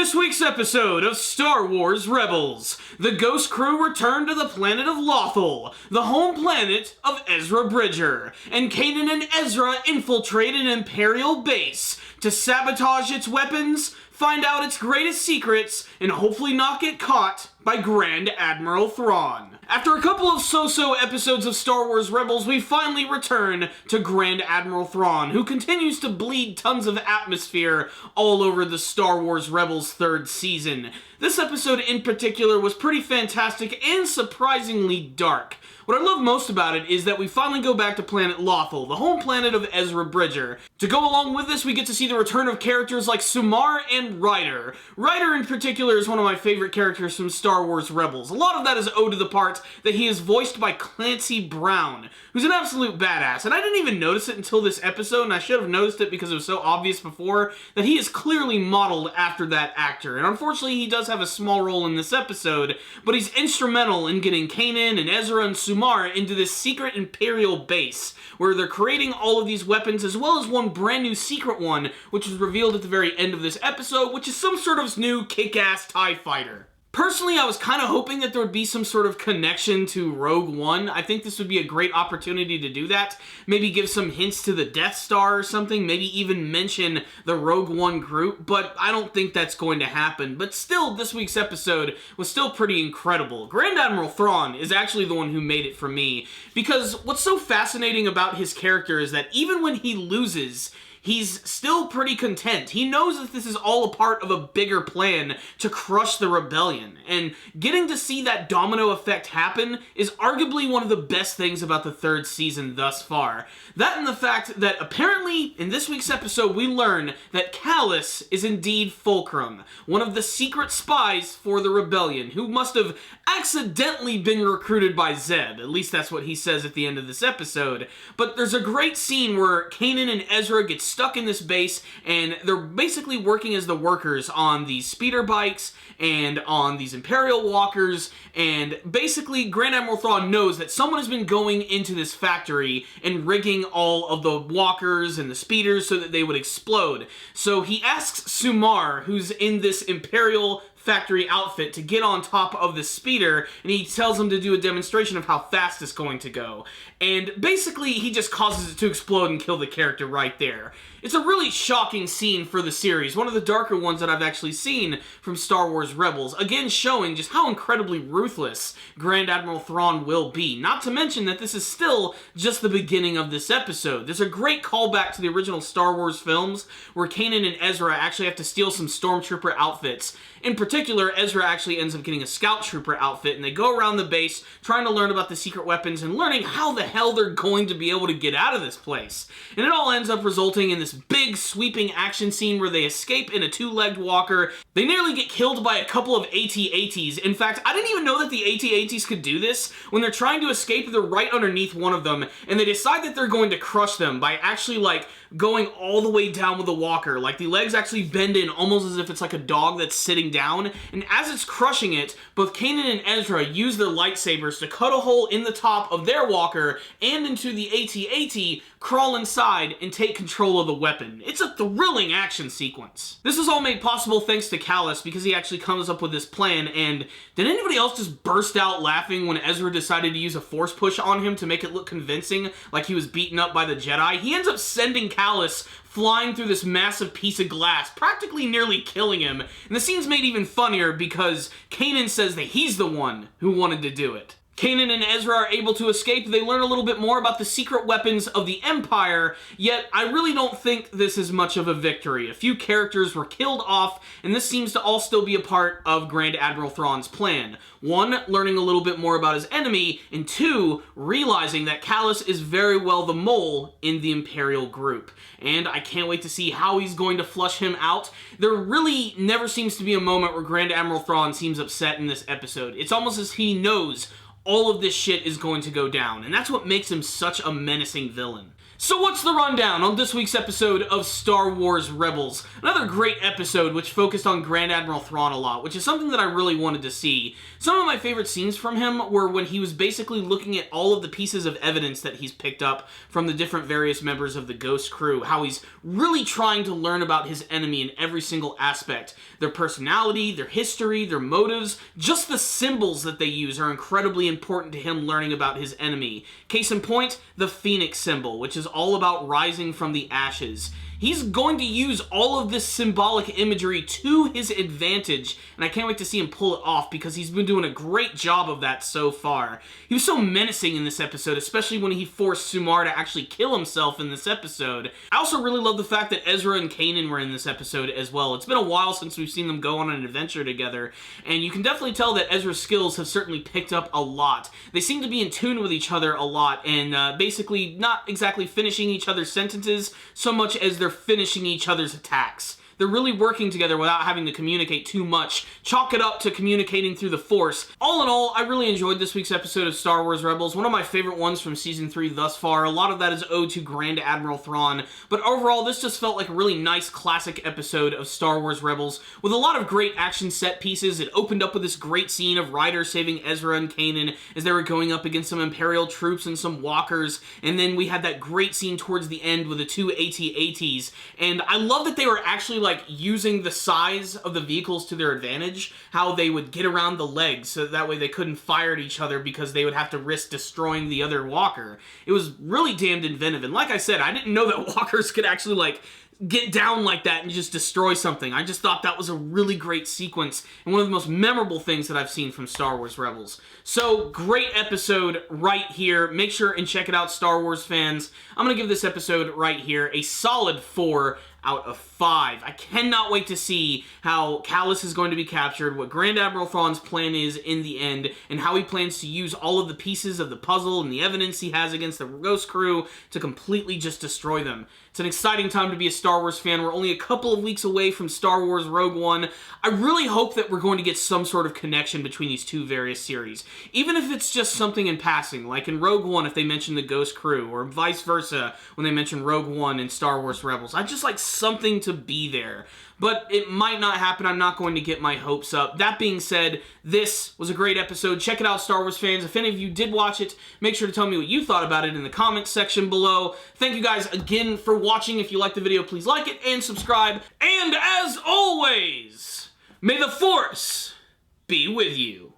this week's episode of Star Wars Rebels, the Ghost Crew return to the planet of Lothal, the home planet of Ezra Bridger, and Kanan and Ezra infiltrate an Imperial base to sabotage its weapons, find out its greatest secrets, and hopefully not get caught by Grand Admiral Thrawn. After a couple of so-so episodes of Star Wars Rebels, we finally return to Grand Admiral Thrawn, who continues to bleed tons of atmosphere all over the Star Wars Rebels third season. This episode in particular was pretty fantastic and surprisingly dark. What I love most about it is that we finally go back to planet Lothal, the home planet of Ezra Bridger. To go along with this, we get to see the return of characters like Sumar and Ryder. Ryder in particular is one of my favorite characters from Star Wars Rebels. A lot of that is owed to the part that he is voiced by Clancy Brown, who's an absolute badass. And I didn't even notice it until this episode, and I should have noticed it because it was so obvious before, that he is clearly modeled after that actor. And unfortunately, he does have a small role in this episode, but he's instrumental in getting Kanan and Ezra and Sumar into this secret Imperial base, where they're creating all of these weapons, as well as one brand new secret one, which was revealed at the very end of this episode, which is some sort of new kick-ass TIE fighter. Personally, I was kind of hoping that there would be some sort of connection to Rogue One. I think this would be a great opportunity to do that. Maybe give some hints to the Death Star or something. Maybe even mention the Rogue One group, but I don't think that's going to happen. But still, this week's episode was still pretty incredible. Grand Admiral Thrawn is actually the one who made it for me, because what's so fascinating about his character is that even when he loses, he's still pretty content. He knows that this is all a part of a bigger plan to crush the rebellion, and getting to see that domino effect happen is arguably one of the best things about the third season thus far. That and the fact that apparently in this week's episode we learn that Kallus is indeed Fulcrum, one of the secret spies for the rebellion, who must have accidentally been recruited by Zeb. At least that's what he says at the end of this episode. But there's a great scene where Kanan and Ezra get stuck in this base, and they're basically working as the workers on these speeder bikes and on these Imperial walkers, and basically Grand Admiral Thrawn knows that someone has been going into this factory and rigging all of the walkers and the speeders so that they would explode. So he asks Sumar, who's in this Imperial factory outfit, to get on top of the speeder, and he tells him to do a demonstration of how fast it's going to go. And basically, he just causes it to explode and kill the character right there. It's a really shocking scene for the series, one of the darker ones that I've actually seen from Star Wars Rebels, again showing just how incredibly ruthless Grand Admiral Thrawn will be. Not to mention that this is still just the beginning of this episode. There's a great callback to the original Star Wars films, where Kanan and Ezra actually have to steal some stormtrooper outfits. In particular, Ezra actually ends up getting a scout trooper outfit, and they go around the base trying to learn about the secret weapons and learning how the hell they're going to be able to get out of this place. And it all ends up resulting in this big sweeping action scene where they escape in a two-legged walker. They nearly get killed by a couple of AT-ATs. In fact, I didn't even know that the AT-ATs could do this. When they're trying to escape, they're right underneath one of them, and they decide that they're going to crush them by actually, going all the way down with the walker. The legs actually bend in almost as if it's like a dog that's sitting down, and as it's crushing it, both Kanan and Ezra use their lightsabers to cut a hole in the top of their walker and into the AT-AT, crawl inside, and take control of the weapon. It's a thrilling action sequence. This is all made possible thanks to Kallus, because he actually comes up with this plan, and did anybody else just burst out laughing when Ezra decided to use a force push on him to make it look convincing, like he was beaten up by the Jedi? He ends up sending Kallus flying through this massive piece of glass, practically nearly killing him. And the scene's made even funnier because Kanan says that he's the one who wanted to do it. Kanan and Ezra are able to escape. They learn a little bit more about the secret weapons of the Empire, yet I really don't think this is much of a victory. A few characters were killed off, and this seems to all still be a part of Grand Admiral Thrawn's plan. One, learning a little bit more about his enemy, and two, realizing that Kallus is very well the mole in the Imperial group. And I can't wait to see how he's going to flush him out. There really never seems to be a moment where Grand Admiral Thrawn seems upset in this episode. It's almost as he knows all of this shit is going to go down, and that's what makes him such a menacing villain. So what's the rundown on this week's episode of Star Wars Rebels? Another great episode which focused on Grand Admiral Thrawn a lot, which is something that I really wanted to see. Some of my favorite scenes from him were when he was basically looking at all of the pieces of evidence that he's picked up from the different various members of the Ghost crew, how he's really trying to learn about his enemy in every single aspect. Their personality, their history, their motives, just the symbols that they use are incredibly important to him learning about his enemy. Case in point, the Phoenix symbol, which is all about rising from the ashes. He's going to use all of this symbolic imagery to his advantage, and I can't wait to see him pull it off because he's been doing a great job of that so far. He was so menacing in this episode, especially when he forced Sumar to actually kill himself in this episode. I also really love the fact that Ezra and Kanan were in this episode as well. It's been a while since we've seen them go on an adventure together, and you can definitely tell that Ezra's skills have certainly picked up a lot. They seem to be in tune with each other a lot, and basically not exactly finishing each other's sentences so much as they're finishing each other's attacks. They're really working together without having to communicate too much. Chalk it up to communicating through the Force. All in all, I really enjoyed this week's episode of Star Wars Rebels. One of my favorite ones from Season 3 thus far. A lot of that is owed to Grand Admiral Thrawn. But overall, this just felt like a really nice classic episode of Star Wars Rebels with a lot of great action set pieces. It opened up with this great scene of Ryder saving Ezra and Kanan as they were going up against some Imperial troops and some walkers. And then we had that great scene towards the end with the two AT-ATs. And I love that they were actually like using the size of the vehicles to their advantage, how they would get around the legs so that way they couldn't fire at each other because they would have to risk destroying the other walker. It was really damned inventive, and like I said, I didn't know that walkers could actually like get down like that and just destroy something. I just thought that was a really great sequence and one of the most memorable things that I've seen from Star Wars Rebels. So, great episode right here. Make sure and check it out, Star Wars fans. I'm going to give this episode right here a solid 4 out of 5. I cannot wait to see how Kallus is going to be captured, what Grand Admiral Thrawn's plan is in the end, and how he plans to use all of the pieces of the puzzle and the evidence he has against the Ghost crew to completely just destroy them. It's an exciting time to be a Star Wars fan. We're only a couple of weeks away from Star Wars Rogue One. I really hope that we're going to get some sort of connection between these two various series. Even if it's just something in passing, like in Rogue One if they mention the Ghost crew, or vice versa when they mention Rogue One in Star Wars Rebels. I'd just like something to be there. But it might not happen. I'm not going to get my hopes up. That being said, this was a great episode. Check it out, Star Wars fans. If any of you did watch it, make sure to tell me what you thought about it in the comments section below. Thank you guys again for watching. If you liked the video, please like it and subscribe. And as always, may the Force be with you.